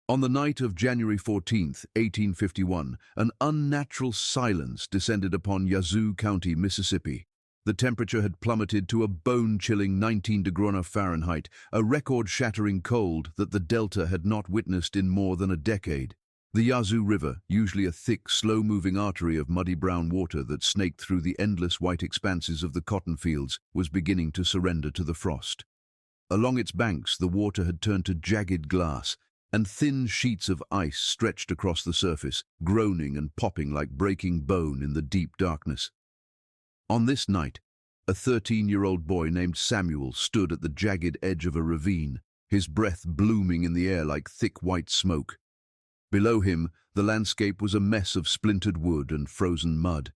On the night of January 14th, 1851, an unnatural silence descended upon Yazoo County, Mississippi. The temperature had plummeted to a bone-chilling 19 degrees Fahrenheit, a record-shattering cold that the Delta had not witnessed in more than a decade. The Yazoo River, usually a thick, slow-moving artery of muddy brown water that snaked through the endless white expanses of the cotton fields, was beginning to surrender to the frost. Along its banks, the water had turned to jagged glass, and thin sheets of ice stretched across the surface, groaning and popping like breaking bone in the deep darkness. On this night, a 13-year-old boy named Samuel stood at the jagged edge of a ravine, his breath blooming in the air like thick white smoke. Below him, the landscape was a mess of splintered wood and frozen mud.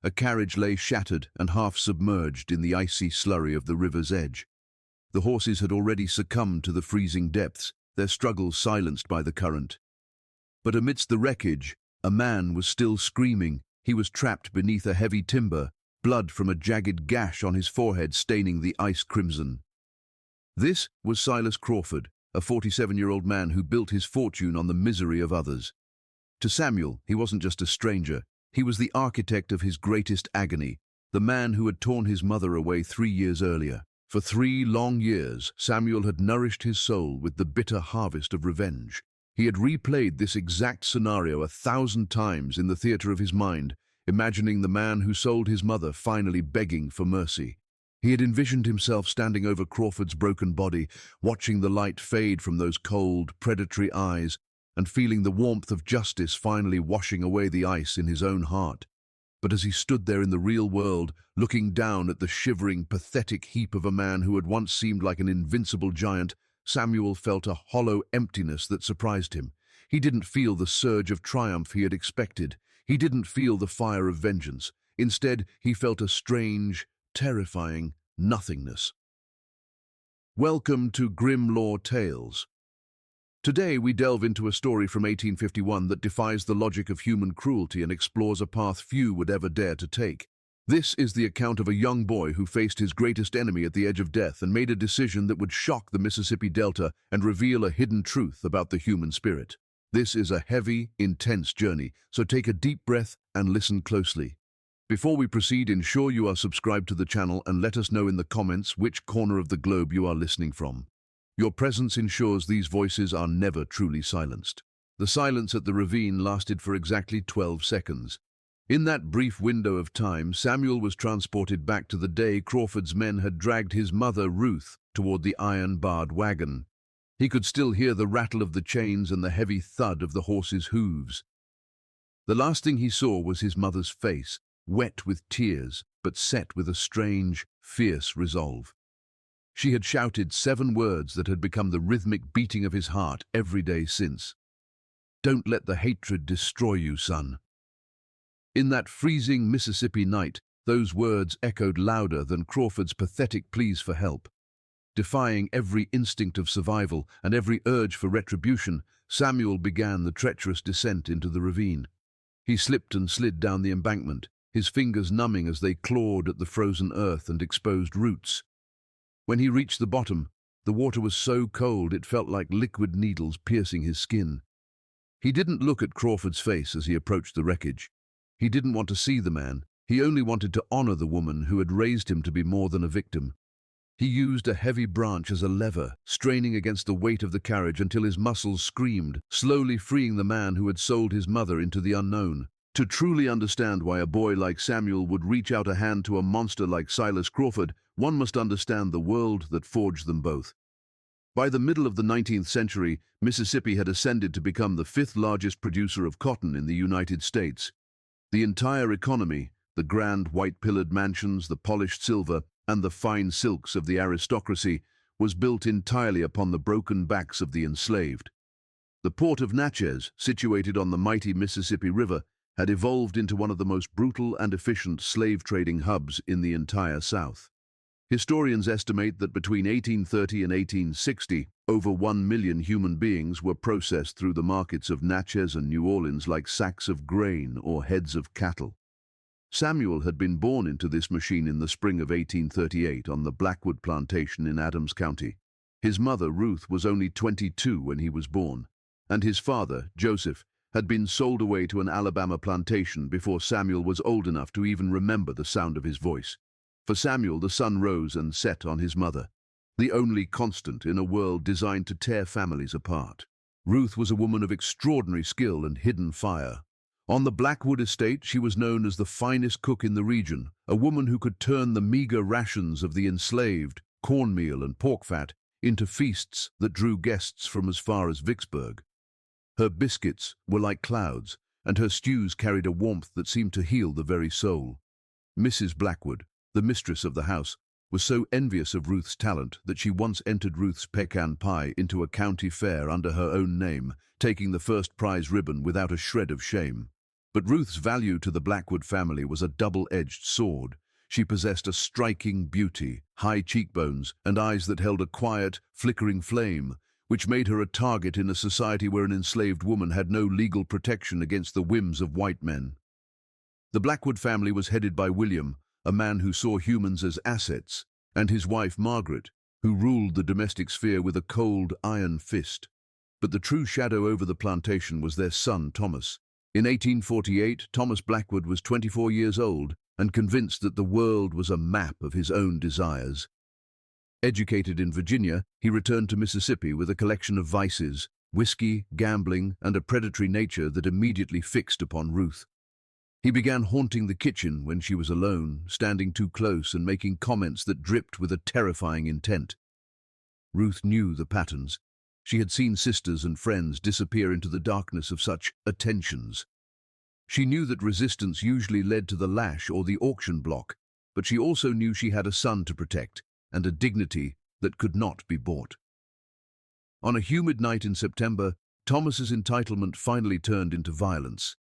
A carriage lay shattered and half submerged in the icy slurry of the river's edge. The horses had already succumbed to the freezing depths, their struggles silenced by the current. But amidst the wreckage, a man was still screaming. He was trapped beneath a heavy timber, blood from a jagged gash on his forehead staining the ice crimson. This was Silas Crawford, a 47-year-old man who built his fortune on the misery of others. To Samuel, he wasn't just a stranger. He was the architect of his greatest agony, the man who had torn his mother away 3 years earlier. For 3 long years, Samuel had nourished his soul with the bitter harvest of revenge. He had replayed this exact scenario 1,000 times in the theater of his mind, imagining the man who sold his mother finally begging for mercy. He had envisioned himself standing over Crawford's broken body, watching the light fade from those cold, predatory eyes, and feeling the warmth of justice finally washing away the ice in his own heart. But as he stood there in the real world, looking down at the shivering, pathetic heap of a man who had once seemed like an invincible giant, Samuel felt a hollow emptiness that surprised him. He didn't feel the surge of triumph he had expected. He didn't feel the fire of vengeance. Instead, he felt a strange, terrifying nothingness. Welcome to Grim Lore Tales. Today we delve into a story from 1851 that defies the logic of human cruelty and explores a path few would ever dare to take. This is the account of a young boy who faced his greatest enemy at the edge of death and made a decision that would shock the Mississippi Delta and reveal a hidden truth about the human spirit. This is a heavy, intense journey, so take a deep breath and listen closely. Before we proceed, ensure you are subscribed to the channel and let us know in the comments which corner of the globe you are listening from. Your presence ensures these voices are never truly silenced. The silence at the ravine lasted for exactly 12 seconds. In that brief window of time, Samuel was transported back to the day Crawford's men had dragged his mother, Ruth, toward the iron-barred wagon. He could still hear the rattle of the chains and the heavy thud of the horses' hooves. The last thing he saw was his mother's face, wet with tears, but set with a strange, fierce resolve. She had shouted 7 words that had become the rhythmic beating of his heart every day since. "Don't let the hatred destroy you, son." In that freezing Mississippi night, those words echoed louder than Crawford's pathetic pleas for help. Defying every instinct of survival and every urge for retribution, Samuel began the treacherous descent into the ravine. He slipped and slid down the embankment, his fingers numbing as they clawed at the frozen earth and exposed roots. When he reached the bottom, the water was so cold it felt like liquid needles piercing his skin. He didn't look at Crawford's face as he approached the wreckage. He didn't want to see the man. He only wanted to honor the woman who had raised him to be more than a victim. He used a heavy branch as a lever, straining against the weight of the carriage until his muscles screamed, slowly freeing the man who had sold his mother into the unknown. To truly understand why a boy like Samuel would reach out a hand to a monster like Silas Crawford, one must understand the world that forged them both. By the middle of the 19th century, Mississippi had ascended to become the 5th largest producer of cotton in the United States. The entire economy, the grand white-pillared mansions, the polished silver, and the fine silks of the aristocracy, was built entirely upon the broken backs of the enslaved. The port of Natchez, situated on the mighty Mississippi River, had evolved into one of the most brutal and efficient slave-trading hubs in the entire South. Historians estimate that between 1830 and 1860, over 1 million human beings were processed through the markets of Natchez and New Orleans like sacks of grain or heads of cattle. Samuel had been born into this machine in the spring of 1838 on the Blackwood plantation in Adams County. His mother, Ruth, was only 22 when he was born. and his father, Joseph, had been sold away to an Alabama plantation before Samuel was old enough to even remember the sound of his voice. For Samuel, the sun rose and set on his mother, the only constant in a world designed to tear families apart. Ruth was a woman of extraordinary skill and hidden fire. On the Blackwood estate, she was known as the finest cook in the region, a woman who could turn the meager rations of the enslaved, cornmeal and pork fat, into feasts that drew guests from as far as Vicksburg. Her biscuits were like clouds, and her stews carried a warmth that seemed to heal the very soul. Mrs. Blackwood, the mistress of the house, was so envious of Ruth's talent that she once entered Ruth's pecan pie into a county fair under her own name, taking the first prize ribbon without a shred of shame. But Ruth's value to the Blackwood family was a double-edged sword. She possessed a striking beauty, high cheekbones, and eyes that held a quiet, flickering flame, which made her a target in a society where an enslaved woman had no legal protection against the whims of white men. The Blackwood family was headed by William, a man who saw humans as assets, and his wife Margaret, who ruled the domestic sphere with a cold, iron fist. But the true shadow over the plantation was their son, Thomas. In 1848, Thomas Blackwood was 24 years old and convinced that the world was a map of his own desires. Educated in Virginia, he returned to Mississippi with a collection of vices, whiskey, gambling, and a predatory nature that immediately fixed upon Ruth. He began haunting the kitchen when she was alone, standing too close and making comments that dripped with a terrifying intent. Ruth knew the patterns. She had seen sisters and friends disappear into the darkness of such attentions. She knew that resistance usually led to the lash or the auction block, but she also knew she had a son to protect and a dignity that could not be bought. On a humid night in September, Thomas's entitlement finally turned into violence.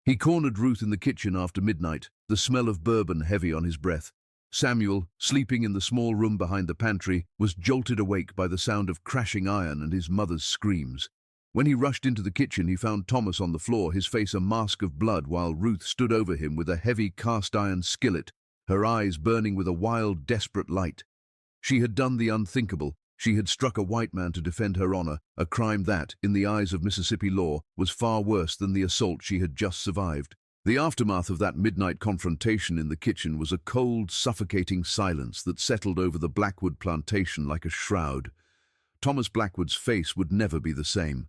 He cornered Ruth in the kitchen after midnight, the smell of bourbon heavy on his breath. Samuel, sleeping in the small room behind the pantry, was jolted awake by the sound of crashing iron and his mother's screams. When he rushed into the kitchen, he found Thomas on the floor, his face a mask of blood, while Ruth stood over him with a heavy cast-iron skillet, her eyes burning with a wild, desperate light. She had done the unthinkable. She had struck a white man to defend her honor, a crime that, in the eyes of Mississippi law, was far worse than the assault she had just survived. The aftermath of that midnight confrontation in the kitchen was a cold, suffocating silence that settled over the Blackwood plantation like a shroud. Thomas Blackwood's face would never be the same.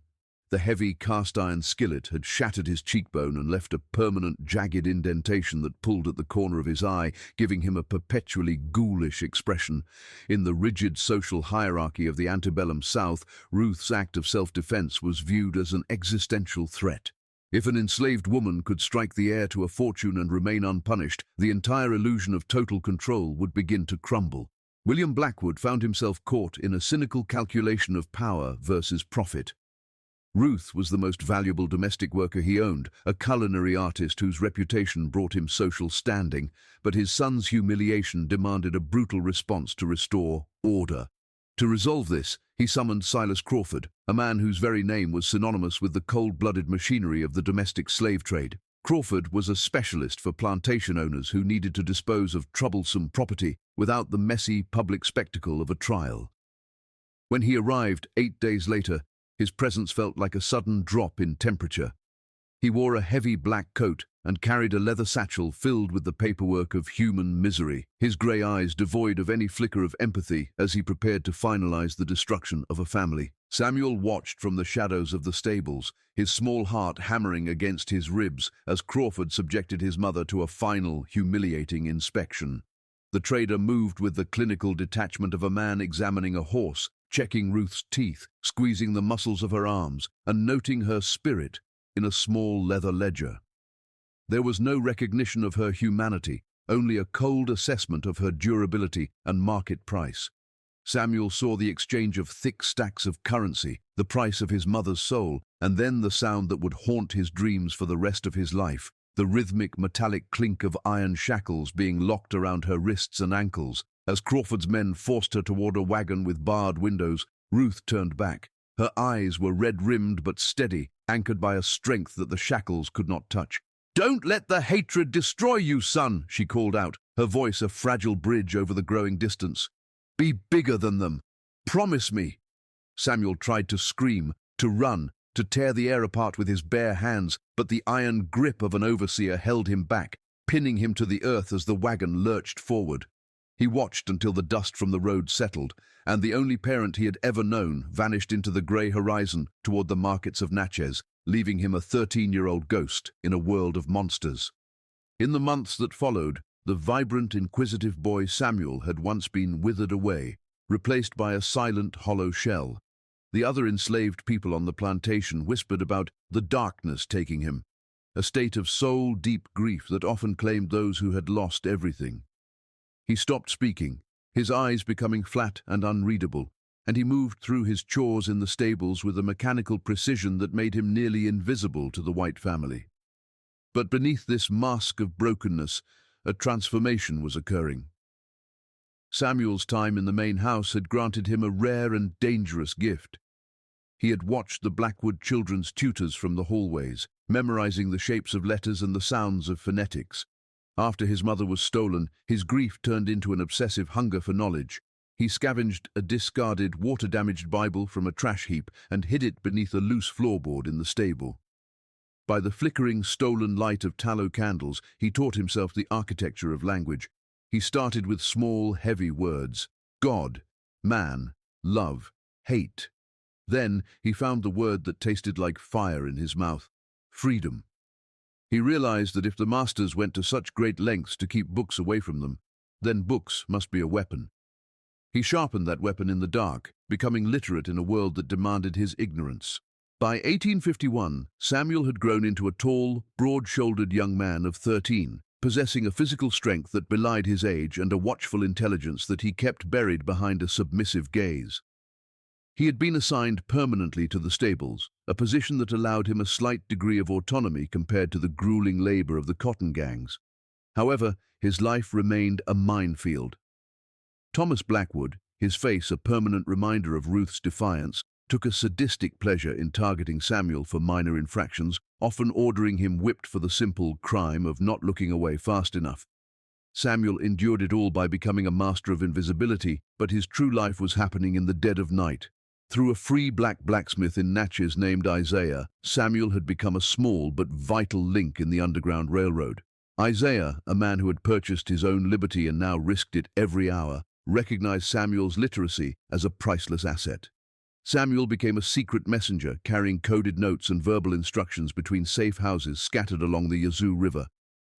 The heavy cast-iron skillet had shattered his cheekbone and left a permanent, jagged indentation that pulled at the corner of his eye, giving him a perpetually ghoulish expression. In the rigid social hierarchy of the antebellum South, Ruth's act of self-defense was viewed as an existential threat. If an enslaved woman could strike the heir to a fortune and remain unpunished, the entire illusion of total control would begin to crumble. William Blackwood found himself caught in a cynical calculation of power versus profit. Ruth was the most valuable domestic worker he owned, a culinary artist whose reputation brought him social standing, but his son's humiliation demanded a brutal response to restore order. To resolve this, he summoned Silas Crawford, a man whose very name was synonymous with the cold-blooded machinery of the domestic slave trade. Crawford was a specialist for plantation owners who needed to dispose of troublesome property without the messy public spectacle of a trial. When he arrived 8 days later, his presence felt like a sudden drop in temperature. He wore a heavy black coat and carried a leather satchel filled with the paperwork of human misery, his grey eyes devoid of any flicker of empathy as he prepared to finalize the destruction of a family. Samuel watched from the shadows of the stables, his small heart hammering against his ribs as Crawford subjected his mother to a final, humiliating inspection. The trader moved with the clinical detachment of a man examining a horse, checking Ruth's teeth, squeezing the muscles of her arms, and noting her spirit in a small leather ledger. There was no recognition of her humanity, only a cold assessment of her durability and market price. Samuel saw the exchange of thick stacks of currency, the price of his mother's soul, and then the sound that would haunt his dreams for the rest of his life, the rhythmic metallic clink of iron shackles being locked around her wrists and ankles. As Crawford's men forced her toward a wagon with barred windows, Ruth turned back. Her eyes were red-rimmed but steady, anchored by a strength that the shackles could not touch. "Don't let the hatred destroy you, son," she called out, her voice a fragile bridge over the growing distance. "Be bigger than them. Promise me." Samuel tried to scream, to run, to tear the air apart with his bare hands, but the iron grip of an overseer held him back, pinning him to the earth as the wagon lurched forward. He watched until the dust from the road settled, and the only parent he had ever known vanished into the grey horizon toward the markets of Natchez, leaving him a 13-year-old ghost in a world of monsters. In the months that followed, the vibrant, inquisitive boy Samuel had once been withered away, replaced by a silent, hollow shell. The other enslaved people on the plantation whispered about the darkness taking him, a state of soul-deep grief that often claimed those who had lost everything. He stopped speaking, his eyes becoming flat and unreadable, and he moved through his chores in the stables with a mechanical precision that made him nearly invisible to the white family. But beneath this mask of brokenness, a transformation was occurring. Samuel's time in the main house had granted him a rare and dangerous gift. He had watched the Blackwood children's tutors from the hallways, memorizing the shapes of letters and the sounds of phonetics. After his mother was stolen, his grief turned into an obsessive hunger for knowledge. He scavenged a discarded, water-damaged Bible from a trash heap and hid it beneath a loose floorboard in the stable. By the flickering, stolen light of tallow candles, he taught himself the architecture of language. He started with small, heavy words: God, man, love, hate. Then he found the word that tasted like fire in his mouth: freedom. He realized that if the masters went to such great lengths to keep books away from them, then books must be a weapon. He sharpened that weapon in the dark, becoming literate in a world that demanded his ignorance. By 1851, Samuel had grown into a tall, broad-shouldered young man of 13, possessing a physical strength that belied his age and a watchful intelligence that he kept buried behind a submissive gaze. He had been assigned permanently to the stables, a position that allowed him a slight degree of autonomy compared to the grueling labor of the cotton gangs. However, his life remained a minefield. Thomas Blackwood, his face a permanent reminder of Ruth's defiance, took a sadistic pleasure in targeting Samuel for minor infractions, often ordering him whipped for the simple crime of not looking away fast enough. Samuel endured it all by becoming a master of invisibility, but his true life was happening in the dead of night. Through a free black blacksmith in Natchez named Isaiah, Samuel had become a small but vital link in the Underground Railroad. Isaiah, a man who had purchased his own liberty and now risked it every hour, recognized Samuel's literacy as a priceless asset. Samuel became a secret messenger, carrying coded notes and verbal instructions between safe houses scattered along the Yazoo River.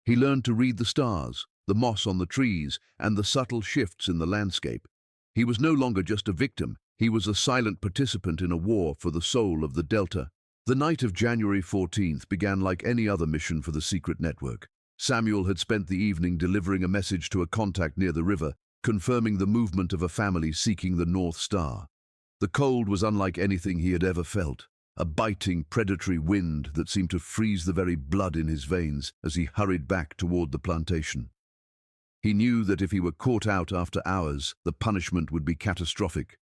He learned to read the stars, the moss on the trees, and the subtle shifts in the landscape. He was no longer just a victim. He was a silent participant in a war for the soul of the Delta. The night of January 14th began like any other mission for the secret network. Samuel had spent the evening delivering a message to a contact near the river, confirming the movement of a family seeking the North Star. The cold was unlike anything he had ever felt, a biting, predatory wind that seemed to freeze the very blood in his veins as he hurried back toward the plantation. He knew that if he were caught out after hours, the punishment would be catastrophic.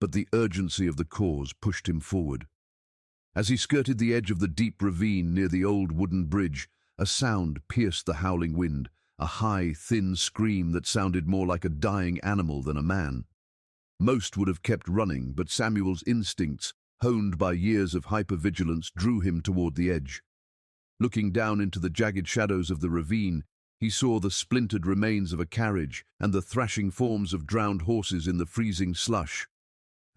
But the urgency of the cause pushed him forward. As he skirted the edge of the deep ravine near the old wooden bridge, a sound pierced the howling wind, a high, thin scream that sounded more like a dying animal than a man. Most would have kept running, but Samuel's instincts, honed by years of hypervigilance, drew him toward the edge. Looking down into the jagged shadows of the ravine, he saw the splintered remains of a carriage and the thrashing forms of drowned horses in the freezing slush.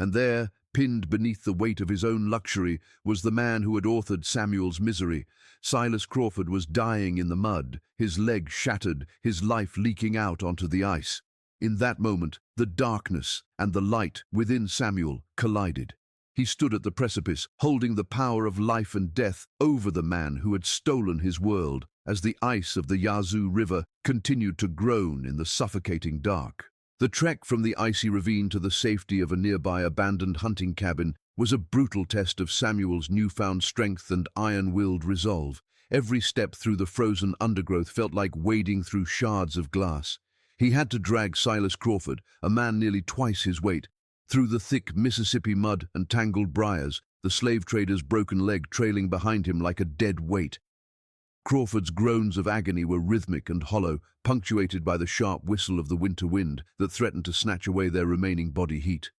And there, pinned beneath the weight of his own luxury, was the man who had authored Samuel's misery. Silas Crawford was dying in the mud, his leg shattered, his life leaking out onto the ice. In that moment, the darkness and the light within Samuel collided. He stood at the precipice, holding the power of life and death over the man who had stolen his world, as the ice of the Yazoo River continued to groan in the suffocating dark. The trek from the icy ravine to the safety of a nearby abandoned hunting cabin was a brutal test of Samuel's newfound strength and iron-willed resolve. Every step through the frozen undergrowth felt like wading through shards of glass. He had to drag Silas Crawford, a man nearly twice his weight, through the thick Mississippi mud and tangled briars, the slave trader's broken leg trailing behind him like a dead weight. Crawford's groans of agony were rhythmic and hollow, punctuated by the sharp whistle of the winter wind that threatened to snatch away their remaining body heat.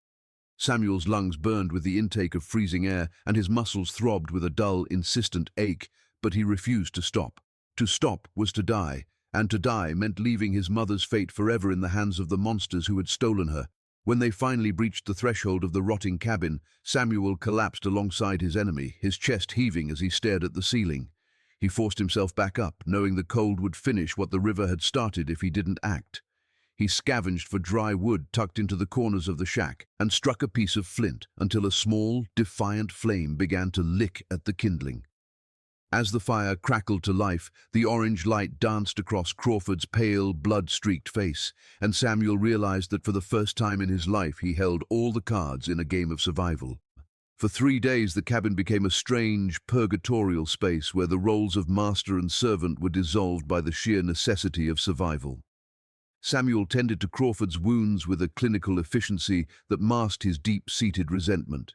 Samuel's lungs burned with the intake of freezing air, and his muscles throbbed with a dull, insistent ache, but he refused to stop. To stop was to die, and to die meant leaving his mother's fate forever in the hands of the monsters who had stolen her. When they finally breached the threshold of the rotting cabin, Samuel collapsed alongside his enemy, his chest heaving as he stared at the ceiling. He forced himself back up, knowing the cold would finish what the river had started if he didn't act. He scavenged for dry wood tucked into the corners of the shack and struck a piece of flint until a small, defiant flame began to lick at the kindling. As the fire crackled to life, the orange light danced across Crawford's pale, blood-streaked face, and Samuel realized that for the first time in his life he held all the cards in a game of survival. For 3 days the cabin became a strange, purgatorial space where the roles of master and servant were dissolved by the sheer necessity of survival. Samuel tended to Crawford's wounds with a clinical efficiency that masked his deep-seated resentment.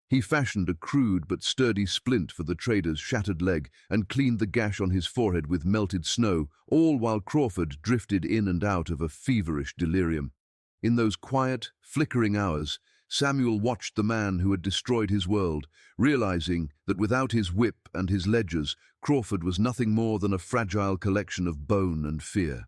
He fashioned a crude but sturdy splint for the trader's shattered leg and cleaned the gash on his forehead with melted snow, all while Crawford drifted in and out of a feverish delirium. In those quiet, flickering hours, Samuel watched the man who had destroyed his world, realizing that without his whip and his ledgers, Crawford was nothing more than a fragile collection of bone and fear.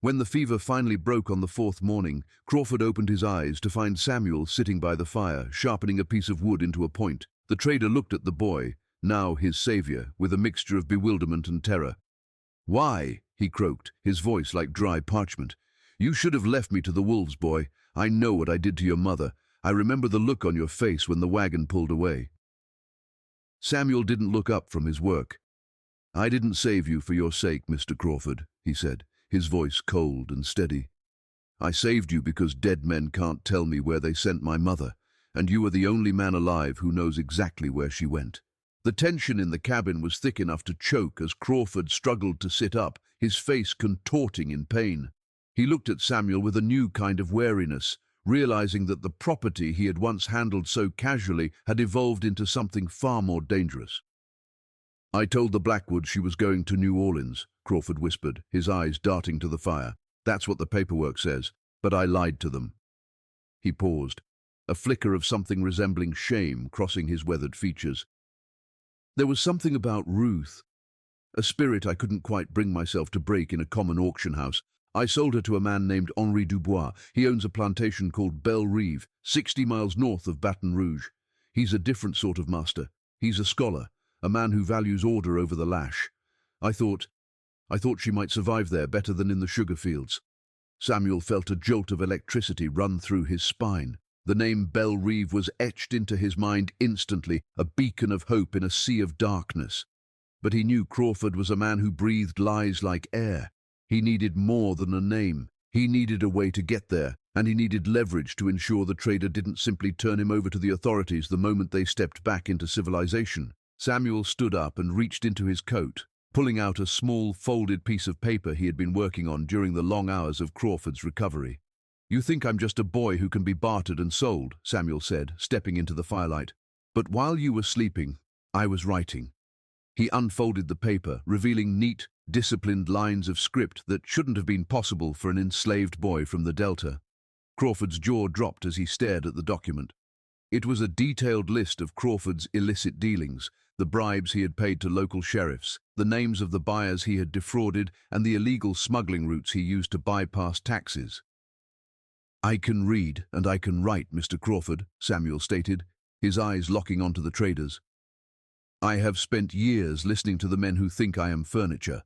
When the fever finally broke on the 4th morning, Crawford opened his eyes to find Samuel sitting by the fire, sharpening a piece of wood into a point. The trader looked at the boy, now his savior, with a mixture of bewilderment and terror. "Why?" he croaked, his voice like dry parchment. "You should have left me to the wolves, boy. I know what I did to your mother. I remember the look on your face when the wagon pulled away." Samuel didn't look up from his work. "I didn't save you for your sake, Mr. Crawford," he said, his voice cold and steady. "I saved you because dead men can't tell me where they sent my mother, and you are the only man alive who knows exactly where she went." The tension in the cabin was thick enough to choke as Crawford struggled to sit up, his face contorting in pain. He looked at Samuel with a new kind of wariness, realizing that the property he had once handled so casually had evolved into something far more dangerous. "I told the Blackwoods she was going to New Orleans," Crawford whispered, his eyes darting to the fire. "That's what the paperwork says, but I lied to them." He paused, a flicker of something resembling shame crossing his weathered features. "There was something about Ruth, a spirit I couldn't quite bring myself to break in a common auction house. I sold her to a man named Henri Dubois. He owns a plantation called Belle Rive, 60 miles north of Baton Rouge. He's a different sort of master. He's a scholar, a man who values order over the lash. I thought she might survive there better than in the sugar fields." Samuel felt a jolt of electricity run through his spine. The name Belle Rive was etched into his mind instantly, a beacon of hope in a sea of darkness. But he knew Crawford was a man who breathed lies like air. He needed more than a name. He needed a way to get there, and he needed leverage to ensure the trader didn't simply turn him over to the authorities the moment they stepped back into civilization. Samuel stood up and reached into his coat, pulling out a small, folded piece of paper he had been working on during the long hours of Crawford's recovery. "You think I'm just a boy who can be bartered and sold," Samuel said, stepping into the firelight. "But while you were sleeping, I was writing." He unfolded the paper, revealing neat, disciplined lines of script that shouldn't have been possible for an enslaved boy from the Delta. Crawford's jaw dropped as he stared at the document. It was a detailed list of Crawford's illicit dealings, the bribes he had paid to local sheriffs, the names of the buyers he had defrauded, and the illegal smuggling routes he used to bypass taxes. "I can read and I can write, Mr. Crawford," Samuel stated, his eyes locking onto the traders. "I have spent years listening to the men who think I am furniture.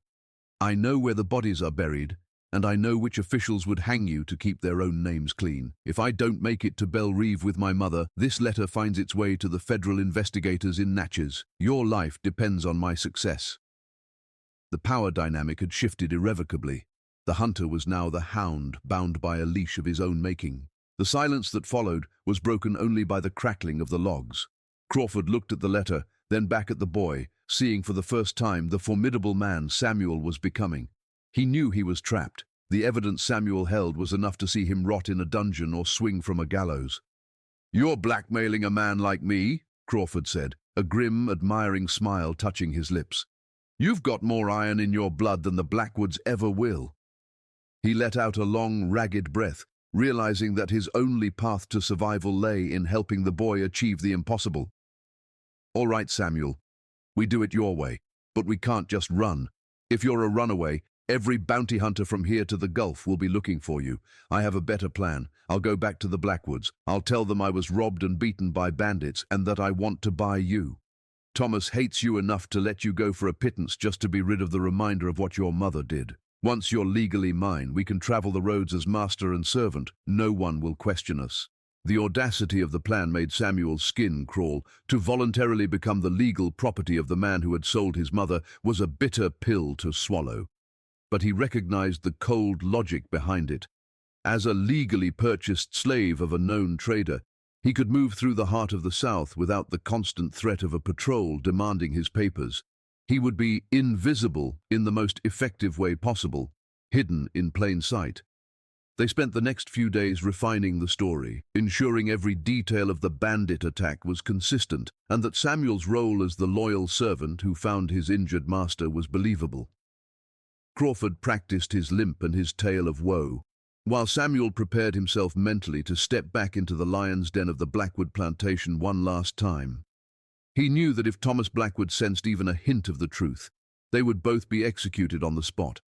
I know where the bodies are buried, and I know which officials would hang you to keep their own names clean. If I don't make it to Belle Rive with my mother, this letter finds its way to the federal investigators in Natchez. Your life depends on my success." The power dynamic had shifted irrevocably. The hunter was now the hound, bound by a leash of his own making. The silence that followed was broken only by the crackling of the logs. Crawford looked at the letter, then back at the boy, seeing for the first time the formidable man Samuel was becoming. He knew he was trapped. The evidence Samuel held was enough to see him rot in a dungeon or swing from a gallows. "You're blackmailing a man like me," Crawford said, a grim, admiring smile touching his lips. "You've got more iron in your blood than the Blackwoods ever will." He let out a long, ragged breath, realizing that his only path to survival lay in helping the boy achieve the impossible. "All right, Samuel, we do it your way, but we can't just run. If you're a runaway, every bounty hunter from here to the Gulf will be looking for you. I have a better plan. I'll go back to the Blackwoods. I'll tell them I was robbed and beaten by bandits and that I want to buy you. Thomas hates you enough to let you go for a pittance just to be rid of the reminder of what your mother did. Once you're legally mine, we can travel the roads as master and servant. No one will question us." The audacity of the plan made Samuel's skin crawl. To voluntarily become the legal property of the man who had sold his mother was a bitter pill to swallow. But he recognized the cold logic behind it. As a legally purchased slave of a known trader, he could move through the heart of the South without the constant threat of a patrol demanding his papers. He would be invisible in the most effective way possible, hidden in plain sight. They spent the next few days refining the story, ensuring every detail of the bandit attack was consistent and that Samuel's role as the loyal servant who found his injured master was believable. Crawford practiced his limp and his tale of woe, while Samuel prepared himself mentally to step back into the lion's den of the Blackwood plantation one last time. He knew that if Thomas Blackwood sensed even a hint of the truth, they would both be executed on the spot.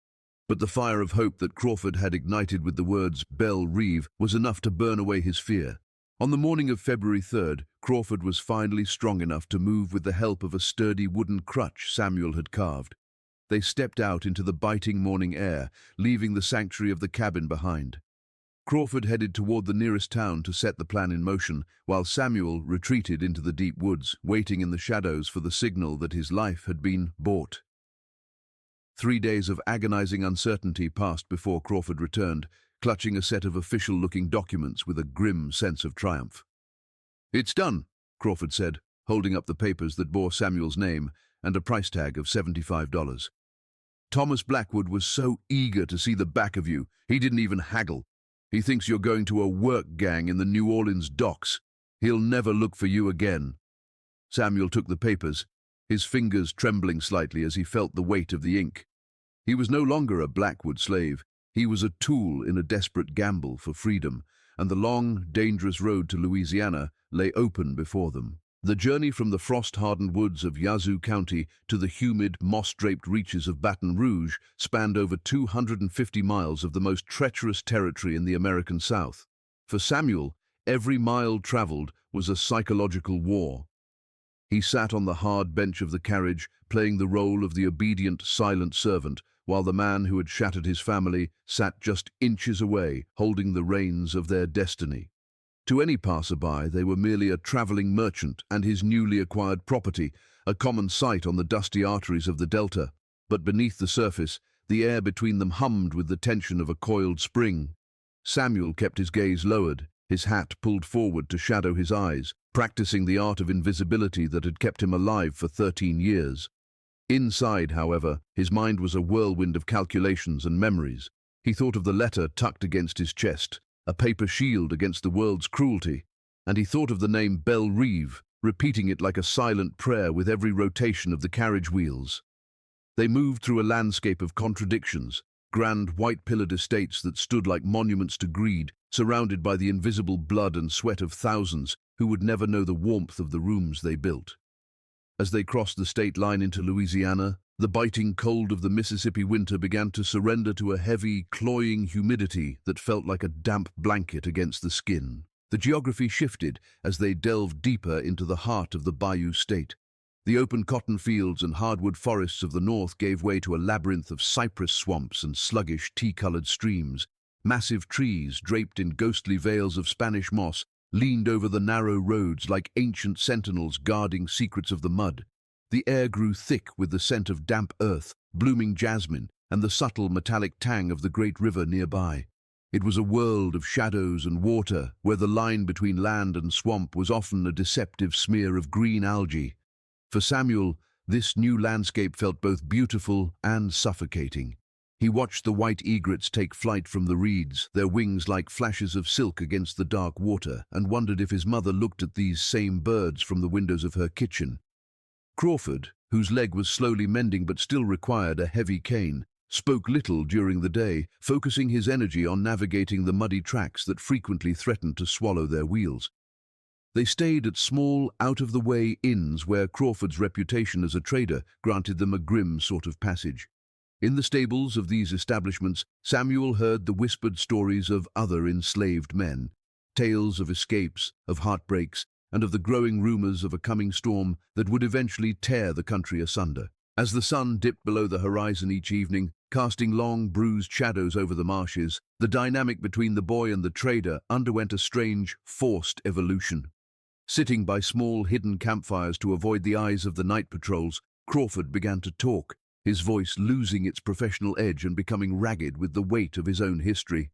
But the fire of hope that Crawford had ignited with the words "Belle Reve" was enough to burn away his fear. On the morning of February 3rd, Crawford was finally strong enough to move with the help of a sturdy wooden crutch Samuel had carved. They stepped out into the biting morning air, leaving the sanctuary of the cabin behind. Crawford headed toward the nearest town to set the plan in motion, while Samuel retreated into the deep woods, waiting in the shadows for the signal that his life had been bought. 3 days of agonizing uncertainty passed before Crawford returned, clutching a set of official-looking documents with a grim sense of triumph. "It's done," Crawford said, holding up the papers that bore Samuel's name and a price tag of $75. "Thomas Blackwood was so eager to see the back of you, he didn't even haggle. He thinks you're going to a work gang in the New Orleans docks. He'll never look for you again." Samuel took the papers, his fingers trembling slightly as he felt the weight of the ink. He was no longer a Blackwood slave. He was a tool in a desperate gamble for freedom, and the long, dangerous road to Louisiana lay open before them. The journey from the frost-hardened woods of Yazoo County to the humid, moss-draped reaches of Baton Rouge spanned over 250 miles of the most treacherous territory in the American South. For Samuel, every mile traveled was a psychological war. He sat on the hard bench of the carriage, playing the role of the obedient, silent servant, while the man who had shattered his family sat just inches away, holding the reins of their destiny. To any passerby, they were merely a traveling merchant and his newly acquired property, a common sight on the dusty arteries of the Delta. But beneath the surface, the air between them hummed with the tension of a coiled spring. Samuel kept his gaze lowered, his hat pulled forward to shadow his eyes, practicing the art of invisibility that had kept him alive for 13 years. Inside, however, his mind was a whirlwind of calculations and memories. He thought of the letter tucked against his chest, a paper shield against the world's cruelty, and he thought of the name Belle Reve, repeating it like a silent prayer with every rotation of the carriage wheels. They moved through a landscape of contradictions, grand white-pillared estates that stood like monuments to greed, surrounded by the invisible blood and sweat of thousands who would never know the warmth of the rooms they built. As they crossed the state line into Louisiana, the biting cold of the Mississippi winter began to surrender to a heavy, cloying humidity that felt like a damp blanket against the skin. The geography shifted as they delved deeper into the heart of the Bayou State. The open cotton fields and hardwood forests of the north gave way to a labyrinth of cypress swamps and sluggish, tea-colored streams. Massive trees, draped in ghostly veils of Spanish moss, leaned over the narrow roads like ancient sentinels guarding secrets of the mud. The air grew thick with the scent of damp earth, blooming jasmine, and the subtle metallic tang of the great river nearby. It was a world of shadows and water, where the line between land and swamp was often a deceptive smear of green algae. For Samuel, this new landscape felt both beautiful and suffocating. He watched the white egrets take flight from the reeds, their wings like flashes of silk against the dark water, and wondered if his mother looked at these same birds from the windows of her kitchen. Crawford, whose leg was slowly mending but still required a heavy cane, spoke little during the day, focusing his energy on navigating the muddy tracks that frequently threatened to swallow their wheels. They stayed at small, out-of-the-way inns where Crawford's reputation as a trader granted them a grim sort of passage. In the stables of these establishments, Samuel heard the whispered stories of other enslaved men, tales of escapes, of heartbreaks, and of the growing rumors of a coming storm that would eventually tear the country asunder. As the sun dipped below the horizon each evening, casting long, bruised shadows over the marshes, the dynamic between the boy and the trader underwent a strange, forced evolution. Sitting by small, hidden campfires to avoid the eyes of the night patrols, Crawford began to talk, his voice losing its professional edge and becoming ragged with the weight of his own history.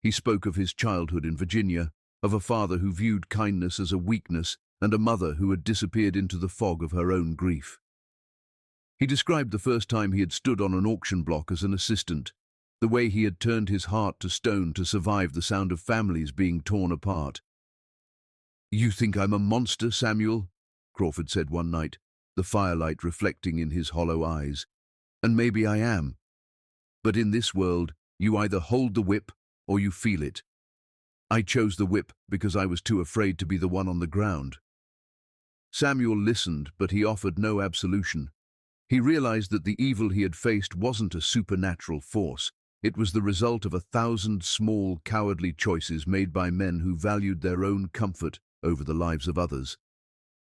He spoke of his childhood in Virginia, of a father who viewed kindness as a weakness, and a mother who had disappeared into the fog of her own grief. He described the first time he had stood on an auction block as an assistant, the way he had turned his heart to stone to survive the sound of families being torn apart. "You think I'm a monster, Samuel?" Crawford said one night, the firelight reflecting in his hollow eyes. "And maybe I am. But in this world, you either hold the whip or you feel it. I chose the whip because I was too afraid to be the one on the ground." Samuel listened, but he offered no absolution. He realized that the evil he had faced wasn't a supernatural force. It was the result of 1,000 small, cowardly choices made by men who valued their own comfort over the lives of others.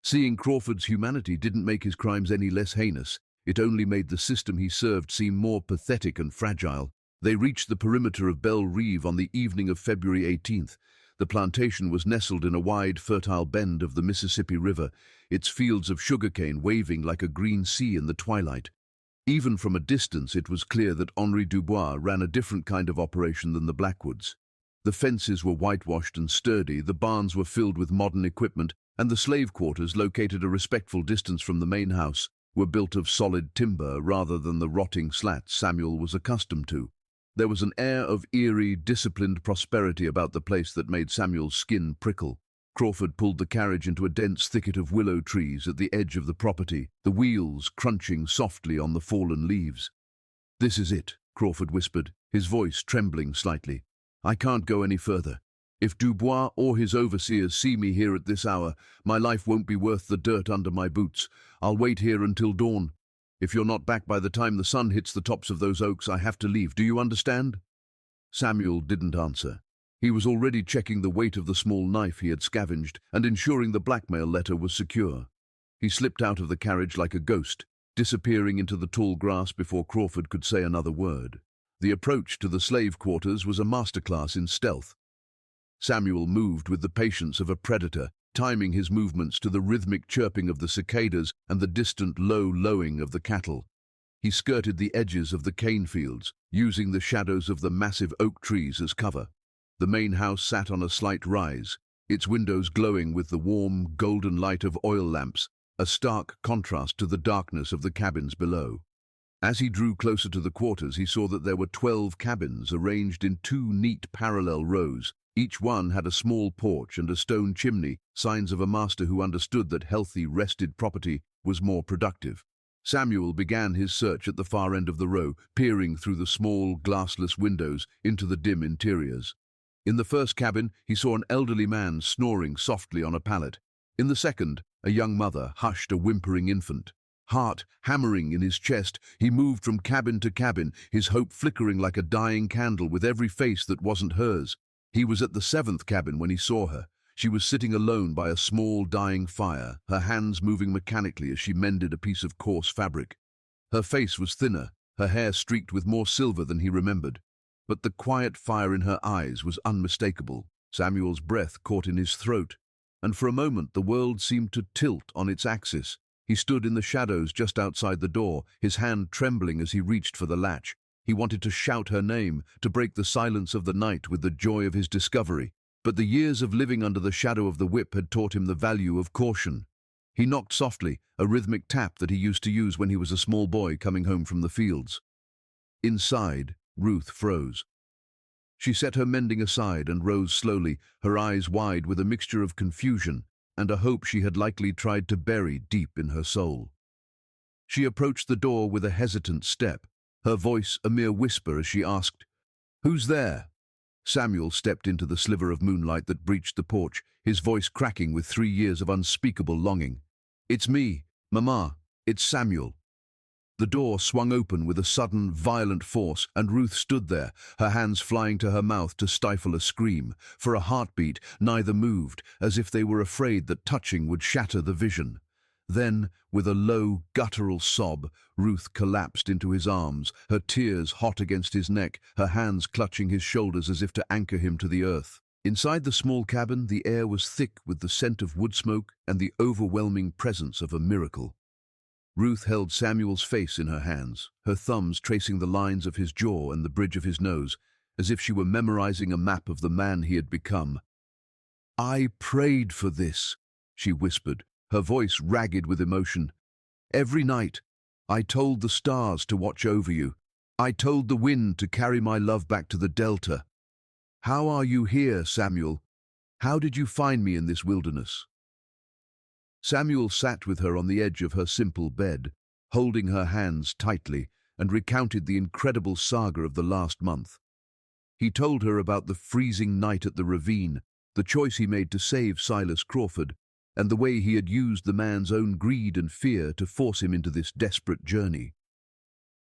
Seeing Crawford's humanity didn't make his crimes any less heinous. It only made the system he served seem more pathetic and fragile. They reached the perimeter of Belle Reve on the evening of February 18th. The plantation was nestled in a wide, fertile bend of the Mississippi River, its fields of sugarcane waving like a green sea in the twilight. Even from a distance, it was clear that Henri Dubois ran a different kind of operation than the Blackwoods. The fences were whitewashed and sturdy, the barns were filled with modern equipment, and the slave quarters, located a respectful distance from the main house, were built of solid timber rather than the rotting slats Samuel was accustomed to. There was an air of eerie, disciplined prosperity about the place that made Samuel's skin prickle. Crawford pulled the carriage into a dense thicket of willow trees at the edge of the property, the wheels crunching softly on the fallen leaves. "This is it," Crawford whispered, his voice trembling slightly. "I can't go any further. If Dubois or his overseers see me here at this hour, my life won't be worth the dirt under my boots. I'll wait here until dawn. If you're not back by the time the sun hits the tops of those oaks, I have to leave. Do you understand?" Samuel didn't answer. He was already checking the weight of the small knife he had scavenged and ensuring the blackmail letter was secure. He slipped out of the carriage like a ghost, disappearing into the tall grass before Crawford could say another word. The approach to the slave quarters was a masterclass in stealth. Samuel moved with the patience of a predator, timing his movements to the rhythmic chirping of the cicadas and the distant low lowing of the cattle. He skirted the edges of the cane fields, using the shadows of the massive oak trees as cover. The main house sat on a slight rise, its windows glowing with the warm, golden light of oil lamps, a stark contrast to the darkness of the cabins below. As he drew closer to the quarters, he saw that there were 12 cabins arranged in 2 neat parallel rows. Each one had a small porch and a stone chimney, signs of a master who understood that healthy, rested property was more productive. Samuel began his search at the far end of the row, peering through the small, glassless windows into the dim interiors. In the first cabin, he saw an elderly man snoring softly on a pallet. In the second, a young mother hushed a whimpering infant. Heart hammering in his chest, he moved from cabin to cabin, his hope flickering like a dying candle with every face that wasn't hers. He was at the 7th cabin when he saw her. She was sitting alone by a small, dying fire, her hands moving mechanically as she mended a piece of coarse fabric. Her face was thinner, her hair streaked with more silver than he remembered. But the quiet fire in her eyes was unmistakable. Samuel's breath caught in his throat, and for a moment the world seemed to tilt on its axis. He stood in the shadows just outside the door, his hand trembling as he reached for the latch. He wanted to shout her name, to break the silence of the night with the joy of his discovery. But the years of living under the shadow of the whip had taught him the value of caution. He knocked softly, a rhythmic tap that he used to use when he was a small boy coming home from the fields. Inside, Ruth froze. She set her mending aside and rose slowly, her eyes wide with a mixture of confusion and a hope she had likely tried to bury deep in her soul. She approached the door with a hesitant step, her voice a mere whisper as she asked, "Who's there?" Samuel stepped into the sliver of moonlight that breached the porch, his voice cracking with 3 years of unspeakable longing. "It's me, Mama. It's Samuel." The door swung open with a sudden, violent force, and Ruth stood there, her hands flying to her mouth to stifle a scream. For a heartbeat, neither moved, as if they were afraid that touching would shatter the vision. Then, with a low, guttural sob, Ruth collapsed into his arms, her tears hot against his neck, her hands clutching his shoulders as if to anchor him to the earth. Inside the small cabin, the air was thick with the scent of wood smoke and the overwhelming presence of a miracle. Ruth held Samuel's face in her hands, her thumbs tracing the lines of his jaw and the bridge of his nose, as if she were memorizing a map of the man he had become. "I prayed for this," she whispered, her voice ragged with emotion. "Every night, I told the stars to watch over you. I told the wind to carry my love back to the delta. How are you here, Samuel? How did you find me in this wilderness?" Samuel sat with her on the edge of her simple bed, holding her hands tightly, and recounted the incredible saga of the last month. He told her about the freezing night at the ravine, the choice he made to save Silas Crawford, and the way he had used the man's own greed and fear to force him into this desperate journey.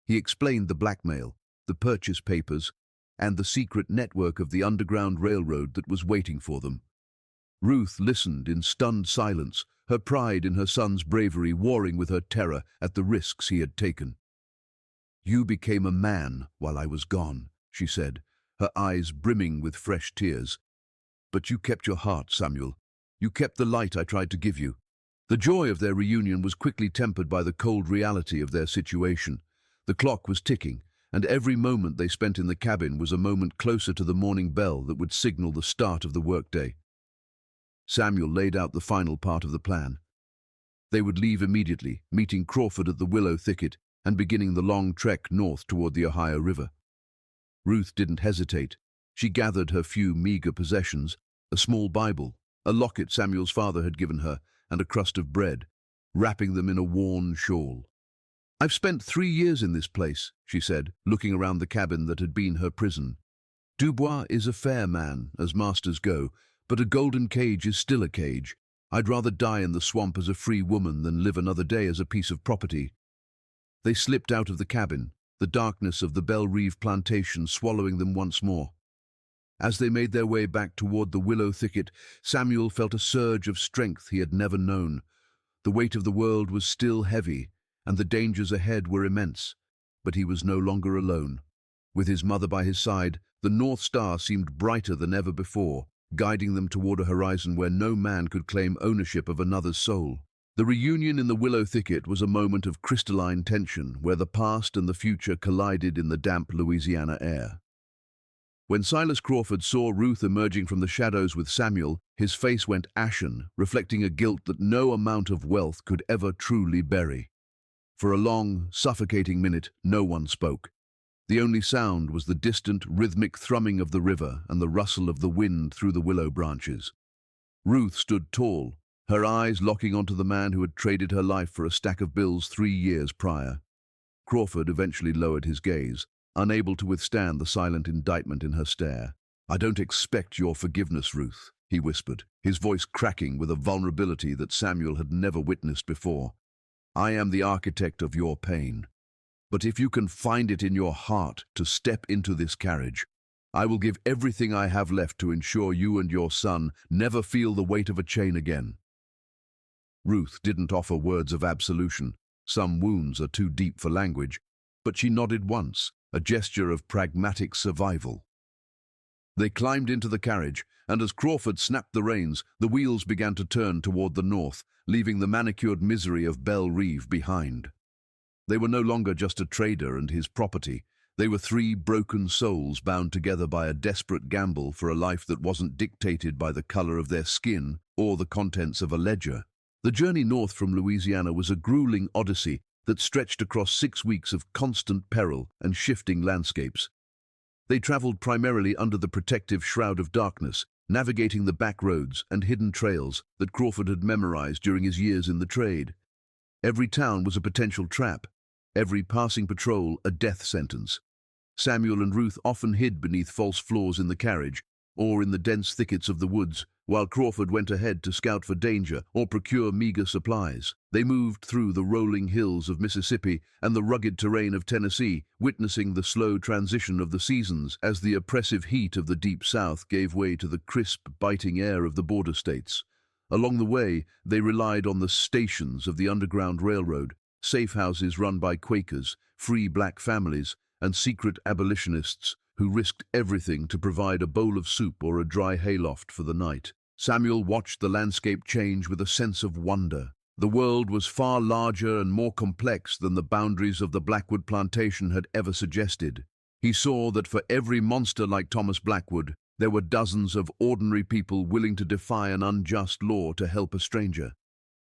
He explained the blackmail, the purchase papers, and the secret network of the Underground Railroad that was waiting for them. Ruth listened in stunned silence, her pride in her son's bravery warring with her terror at the risks he had taken. "You became a man while I was gone," she said, her eyes brimming with fresh tears. "But you kept your heart, Samuel. You kept the light I tried to give you." The joy of their reunion was quickly tempered by the cold reality of their situation. The clock was ticking, and every moment they spent in the cabin was a moment closer to the morning bell that would signal the start of the workday. Samuel laid out the final part of the plan. They would leave immediately, meeting Crawford at the willow thicket and beginning the long trek north toward the Ohio River. Ruth didn't hesitate. She gathered her few meager possessions, a small Bible, a locket Samuel's father had given her, and a crust of bread, wrapping them in a worn shawl. "I've spent 3 years in this place," she said, looking around the cabin that had been her prison. "Dubois is a fair man, as masters go, but a golden cage is still a cage. I'd rather die in the swamp as a free woman than live another day as a piece of property." They slipped out of the cabin, the darkness of the Belle Reve plantation swallowing them once more. As they made their way back toward the willow thicket, Samuel felt a surge of strength he had never known. The weight of the world was still heavy, and the dangers ahead were immense, but he was no longer alone. With his mother by his side, the North Star seemed brighter than ever before, guiding them toward a horizon where no man could claim ownership of another's soul. The reunion in the willow thicket was a moment of crystalline tension where the past and the future collided in the damp Louisiana air. When Silas Crawford saw Ruth emerging from the shadows with Samuel, his face went ashen, reflecting a guilt that no amount of wealth could ever truly bury. For a long, suffocating minute, no one spoke. The only sound was the distant, rhythmic thrumming of the river and the rustle of the wind through the willow branches. Ruth stood tall, her eyes locking onto the man who had traded her life for a stack of bills 3 years prior. Crawford eventually lowered his gaze, unable to withstand the silent indictment in her stare. "I don't expect your forgiveness, Ruth," he whispered, his voice cracking with a vulnerability that Samuel had never witnessed before. "I am the architect of your pain. But if you can find it in your heart to step into this carriage, I will give everything I have left to ensure you and your son never feel the weight of a chain again." Ruth didn't offer words of absolution. Some wounds are too deep for language, but she nodded once, a gesture of pragmatic survival. They climbed into the carriage, and as Crawford snapped the reins, the wheels began to turn toward the north, leaving the manicured misery of Belle Reve behind. They were no longer just a trader and his property. They were 3 broken souls bound together by a desperate gamble for a life that wasn't dictated by the color of their skin or the contents of a ledger. The journey north from Louisiana was a grueling odyssey that stretched across 6 weeks of constant peril and shifting landscapes. They traveled primarily under the protective shroud of darkness, navigating the back roads and hidden trails that Crawford had memorized during his years in the trade. Every town was a potential trap, every passing patrol a death sentence. Samuel and Ruth often hid beneath false floors in the carriage, or in the dense thickets of the woods, while Crawford went ahead to scout for danger or procure meager supplies. They moved through the rolling hills of Mississippi and the rugged terrain of Tennessee, witnessing the slow transition of the seasons as the oppressive heat of the Deep South gave way to the crisp, biting air of the border states. Along the way, they relied on the stations of the Underground Railroad, safe houses run by Quakers, free black families, and secret abolitionists who risked everything to provide a bowl of soup or a dry hayloft for the night. Samuel watched the landscape change with a sense of wonder. The world was far larger and more complex than the boundaries of the Blackwood plantation had ever suggested. He saw that for every monster like Thomas Blackwood, there were dozens of ordinary people willing to defy an unjust law to help a stranger.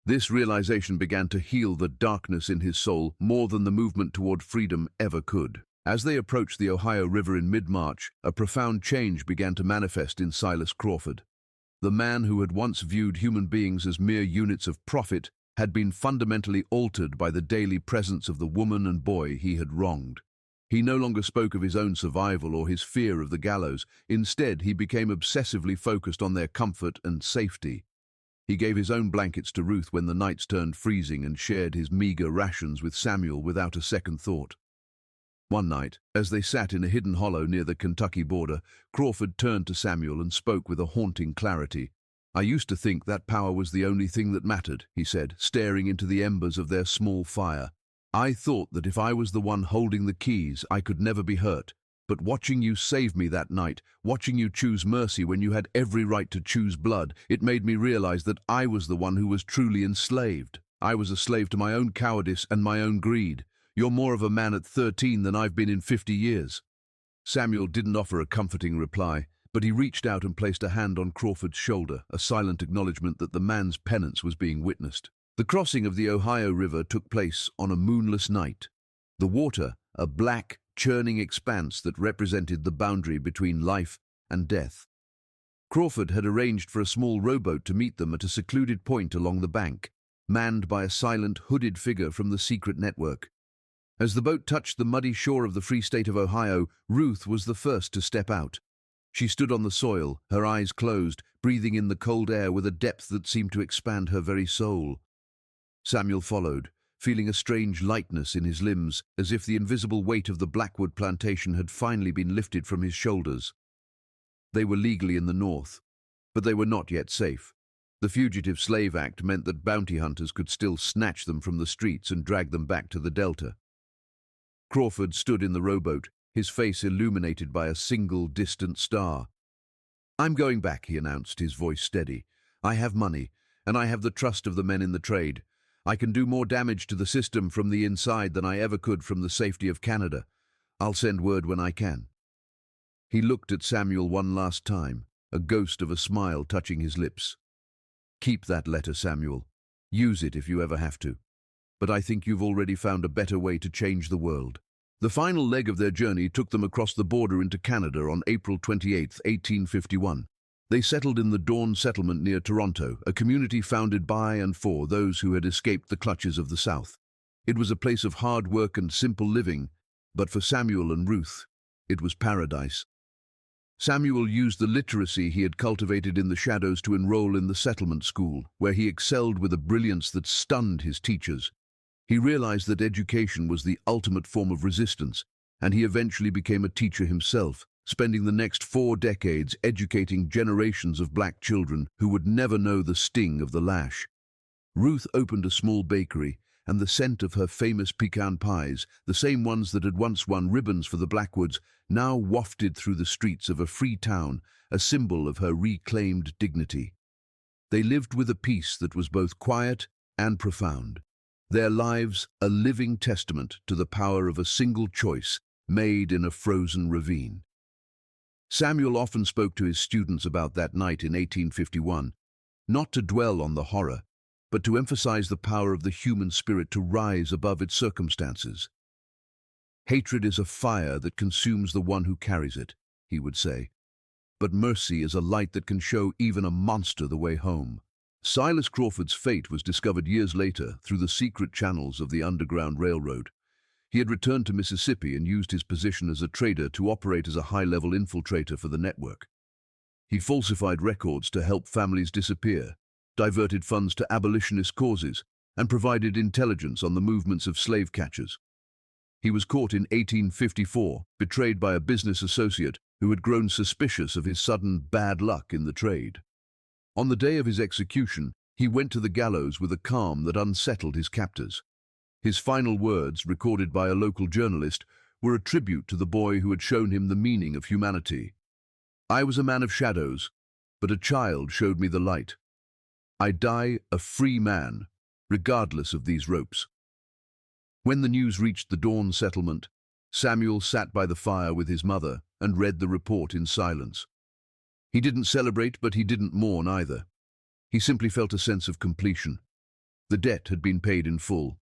This realization began to heal the darkness in his soul more than the movement toward freedom ever could. As they approached the Ohio River in mid-March, a profound change began to manifest in Silas Crawford. The man who had once viewed human beings as mere units of profit had been fundamentally altered by the daily presence of the woman and boy he had wronged. He no longer spoke of his own survival or his fear of the gallows. Instead, he became obsessively focused on their comfort and safety. He gave his own blankets to Ruth when the nights turned freezing and shared his meager rations with Samuel without a second thought. One night, as they sat in a hidden hollow near the Kentucky border, Crawford turned to Samuel and spoke with a haunting clarity. "I used to think that power was the only thing that mattered," he said, staring into the embers of their small fire. "I thought that if I was the one holding the keys, I could never be hurt. But watching you save me that night, watching you choose mercy when you had every right to choose blood, it made me realize that I was the one who was truly enslaved. I was a slave to my own cowardice and my own greed. You're more of a man at 13 than I've been in 50 years. Samuel didn't offer a comforting reply, but he reached out and placed a hand on Crawford's shoulder, a silent acknowledgement that the man's penance was being witnessed. The crossing of the Ohio River took place on a moonless night. The water, a black, churning expanse that represented the boundary between life and death. Crawford had arranged for a small rowboat to meet them at a secluded point along the bank, manned by a silent, hooded figure from the secret network. As the boat touched the muddy shore of the free state of Ohio, Ruth was the first to step out. She stood on the soil, her eyes closed, breathing in the cold air with a depth that seemed to expand her very soul. Samuel followed, feeling a strange lightness in his limbs, as if the invisible weight of the Blackwood plantation had finally been lifted from his shoulders. They were legally in the North, but they were not yet safe. The Fugitive Slave Act meant that bounty hunters could still snatch them from the streets and drag them back to the Delta. Crawford stood in the rowboat, his face illuminated by a single distant star. "I'm going back," he announced, his voice steady. "I have money, and I have the trust of the men in the trade. I can do more damage to the system from the inside than I ever could from the safety of Canada. I'll send word when I can." He looked at Samuel one last time, a ghost of a smile touching his lips. "Keep that letter, Samuel. Use it if you ever have to. But I think you've already found a better way to change the world." The final leg of their journey took them across the border into Canada on April 28, 1851. They settled in the Dawn settlement near Toronto, a community founded by and for those who had escaped the clutches of the South. It was a place of hard work and simple living, but for Samuel and Ruth, it was paradise. Samuel used the literacy he had cultivated in the shadows to enroll in the settlement school, where he excelled with a brilliance that stunned his teachers. He realized that education was the ultimate form of resistance, and he eventually became a teacher himself, spending the next 4 decades educating generations of black children who would never know the sting of the lash. Ruth opened a small bakery, and the scent of her famous pecan pies, the same ones that had once won ribbons for the Blackwoods, now wafted through the streets of a free town, a symbol of her reclaimed dignity. They lived with a peace that was both quiet and profound, their lives a living testament to the power of a single choice made in a frozen ravine. Samuel often spoke to his students about that night in 1851, not to dwell on the horror, but to emphasize the power of the human spirit to rise above its circumstances. "Hatred is a fire that consumes the one who carries it," he would say, "but mercy is a light that can show even a monster the way home." Silas Crawford's fate was discovered years later through the secret channels of the Underground Railroad. He had returned to Mississippi and used his position as a trader to operate as a high-level infiltrator for the network. He falsified records to help families disappear, diverted funds to abolitionist causes, and provided intelligence on the movements of slave catchers. He was caught in 1854, betrayed by a business associate who had grown suspicious of his sudden bad luck in the trade. On the day of his execution, he went to the gallows with a calm that unsettled his captors. His final words, recorded by a local journalist, were a tribute to the boy who had shown him the meaning of humanity. "I was a man of shadows, but a child showed me the light. I die a free man, regardless of these ropes." When the news reached the Dawn settlement, Samuel sat by the fire with his mother and read the report in silence. He didn't celebrate, but he didn't mourn either. He simply felt a sense of completion. The debt had been paid in full.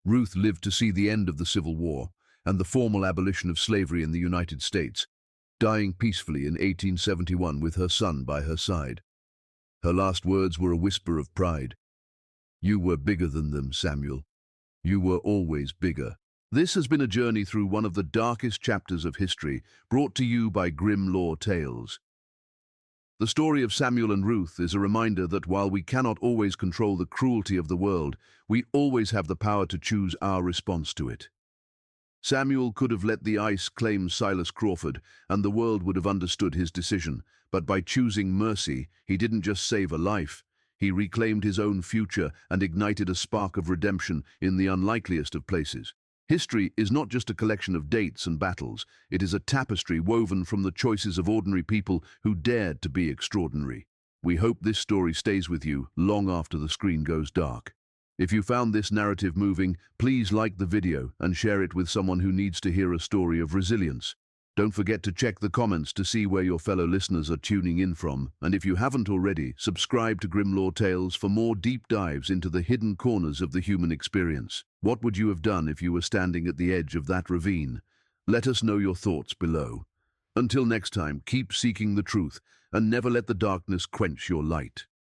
Ruth lived to see the end of the Civil War and the formal abolition of slavery in the United States, dying peacefully in 1871 with her son by her side. Her last words were a whisper of pride. "You were bigger than them, Samuel. You were always bigger." This has been a journey through one of the darkest chapters of history, brought to you by Grim Law Tales. The story of Samuel and Ruth is a reminder that while we cannot always control the cruelty of the world, we always have the power to choose our response to it. Samuel could have let the ice claim Silas Crawford, and the world would have understood his decision, but by choosing mercy, he didn't just save a life. He reclaimed his own future and ignited a spark of redemption in the unlikeliest of places. History is not just a collection of dates and battles. It is a tapestry woven from the choices of ordinary people who dared to be extraordinary. We hope this story stays with you long after the screen goes dark. If you found this narrative moving, please like the video and share it with someone who needs to hear a story of resilience. Don't forget to check the comments to see where your fellow listeners are tuning in from, and if you haven't already, subscribe to Grim Law Tales for more deep dives into the hidden corners of the human experience. What would you have done if you were standing at the edge of that ravine? Let us know your thoughts below. Until next time, keep seeking the truth and never let the darkness quench your light.